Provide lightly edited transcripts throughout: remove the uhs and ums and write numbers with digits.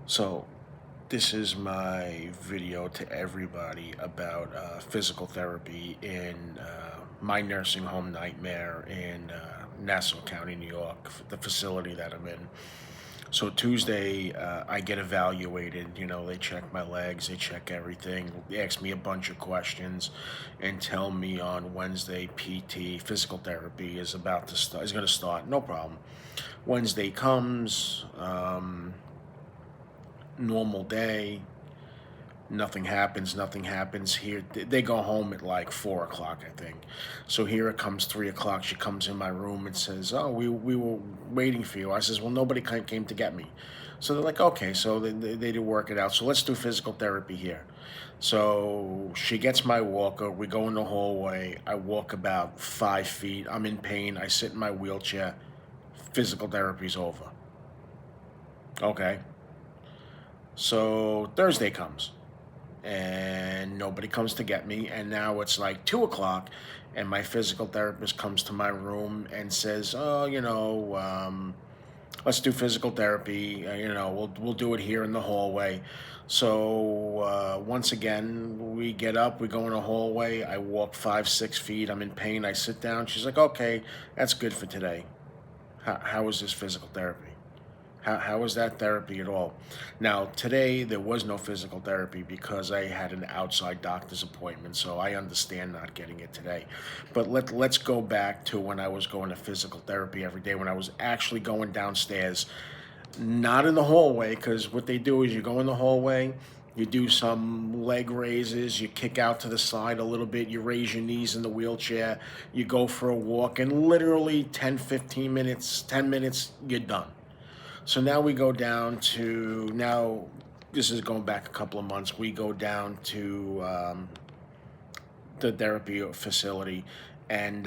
So, this is my video to everybody about physical therapy in my nursing home nightmare in Nassau County, New York, the facility that I'm in. So, Tuesday, I get evaluated. You know, they check my legs, they check everything, they ask me a bunch of questions, and tell me on Wednesday, PT, physical therapy, is about to start, is going to start. No problem. Wednesday comes. Normal day, nothing happens here. They go home at like 4 o'clock, I think. So here it comes 3 o'clock. She comes in my room and says, "Oh, we were waiting for you." I says, "Well, nobody came to get me." So they're like, "Okay." So they do work it out. So let's do physical therapy here. So she gets my walker. We go in the hallway. I walk about 5 feet. I'm in pain. I sit in my wheelchair. Physical therapy's over. Okay. So Thursday comes and nobody comes to get me. And now it's like 2 o'clock, and my physical therapist comes to my room and says, "Oh, let's do physical therapy. We'll do it here in the hallway." So once again, we get up, we go in the hallway. I walk 5, 6 feet. I'm in pain. I sit down. She's like, "Okay, that's good for today. How is this physical therapy? How was that therapy at all?" Now, today there was no physical therapy because I had an outside doctor's appointment, so I understand not getting it today. But let's go back to when I was going to physical therapy every day, when I was actually going downstairs, not in the hallway, because what they do is you go in the hallway, you do some leg raises, you kick out to the side a little bit, you raise your knees in the wheelchair, you go for a walk, and literally 10, 15 minutes, 10 minutes, you're done. So now we go down to now. This is going back a couple of months. We go down to the therapy facility, and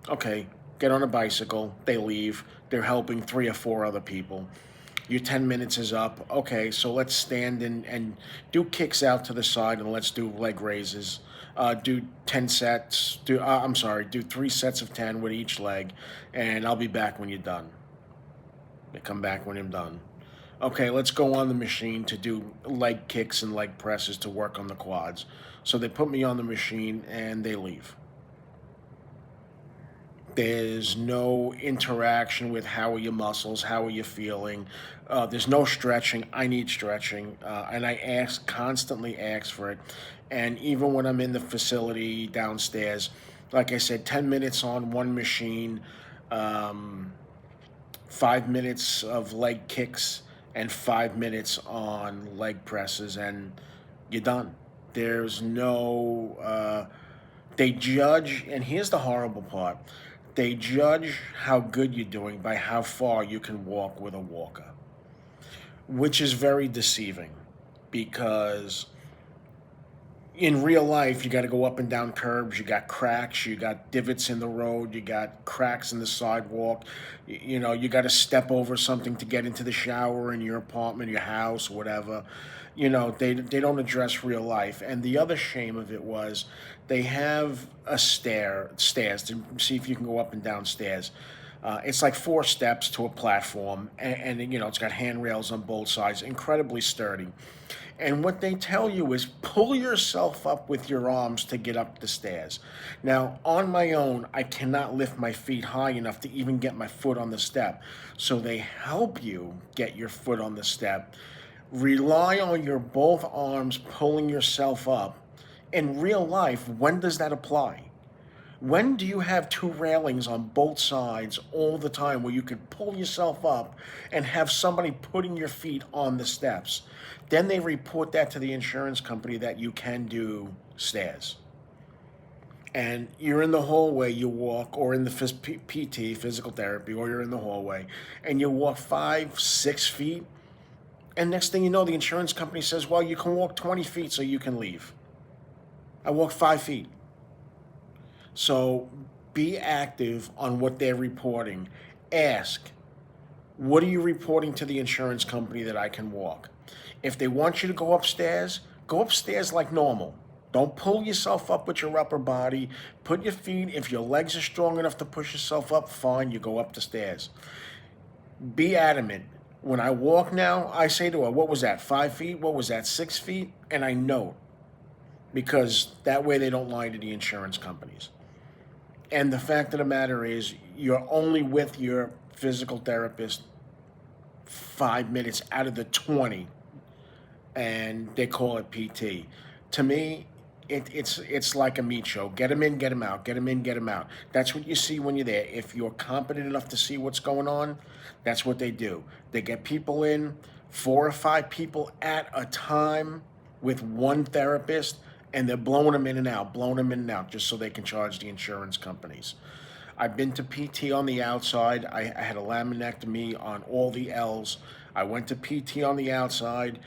okay, get on a bicycle. They leave. They're helping 3 or 4 other people. Your 10 minutes is up. Okay, so let's stand and do kicks out to the side, and let's do leg raises. Do 10 sets. I'm sorry. Do 3 sets of 10 with each leg, and I'll be back when you're done. They come back when I'm done. Okay, let's go on the machine to do leg kicks and leg presses to work on the quads. So they put me on the machine and they leave. There's no interaction with how are your muscles, how are you feeling. There's no stretching. I need stretching, and I constantly ask for it. And even when I'm in the facility downstairs, like I said, 10 minutes on one machine. 5 minutes of leg kicks and 5 minutes on leg presses, and you're done. There's no, they judge, and here's the horrible part, they judge how good you're doing by how far you can walk with a walker, which is very deceiving because in real life, you got to go up and down curbs. You got cracks. You got divots in the road. You got cracks in the sidewalk. You got to step over something to get into the shower in your apartment, your house, whatever. They don't address real life. And the other shame of it was they have stairs to see if you can go up and down stairs. It's like 4 steps to a platform, and it's got handrails on both sides, incredibly sturdy. And what they tell you is pull yourself up with your arms to get up the stairs. Now, on my own, I cannot lift my feet high enough to even get my foot on the step. So they help you get your foot on the step. Rely on your both arms pulling yourself up. In real life, when does that apply? When do you have 2 railings on both sides all the time where you could pull yourself up and have somebody putting your feet on the steps? Then they report that to the insurance company that you can do stairs. And you're in the hallway, you walk, or in the PT, physical therapy, or you're in the hallway, and you walk 5, 6 feet, and next thing you know, the insurance company says, "Well, you can walk 20 feet so you can leave." I walked 5 feet. So be active on what they're reporting. Ask, what are you reporting to the insurance company that I can walk? If they want you to go upstairs like normal. Don't pull yourself up with your upper body. Put your feet, if your legs are strong enough to push yourself up, fine, you go up the stairs. Be adamant. When I walk now, I say to her, "What was that? 5 feet? What was that? 6 feet?" And I know because that way they don't lie to the insurance companies. And the fact of the matter is, you're only with your physical therapist 5 minutes out of the 20, and they call it PT. To me, it's like a meat show. Get them in, get them out. Get them in, get them out. That's what you see when you're there. If you're competent enough to see what's going on, that's what they do. They get people in, 4 or 5 people at a time with one therapist, and they're blowing them in and out, blowing them in and out, just so they can charge the insurance companies. I've been to PT on the outside. I had a laminectomy on all the L's. I went to PT on the outside.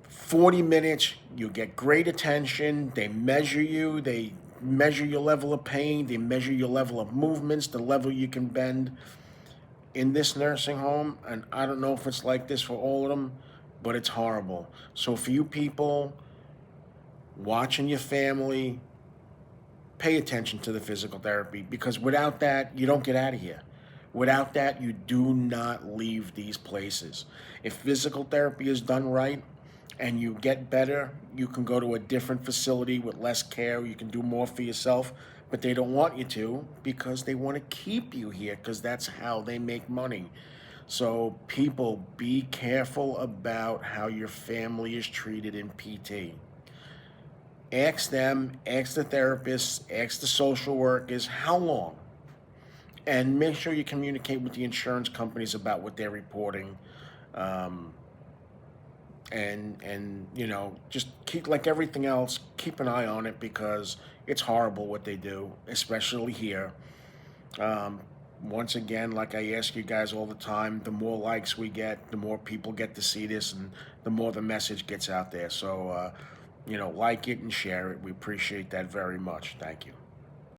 40 minutes, you get great attention. They measure you, they measure your level of pain, they measure your level of movements, the level you can bend in this nursing home. And I don't know if it's like this for all of them, but it's horrible. So for you people watching your family, pay attention to the physical therapy, because without that, you don't get out of here. Without that, you do not leave these places. If physical therapy is done right and you get better, you can go to a different facility with less care. You can do more for yourself, but they don't want you to because they want to keep you here because that's how they make money. So, people, be careful about how your family is treated in PT. Ask them, ask the therapists, ask the social workers how long, and make sure you communicate with the insurance companies about what they're reporting. Um, and just keep, like everything else, keep an eye on it because it's horrible what they do, especially here. Um, Once again, like I ask you guys all the time, the more likes we get, the more people get to see this, and the more the message gets out there. So, like it and share it. We appreciate that very much. Thank you.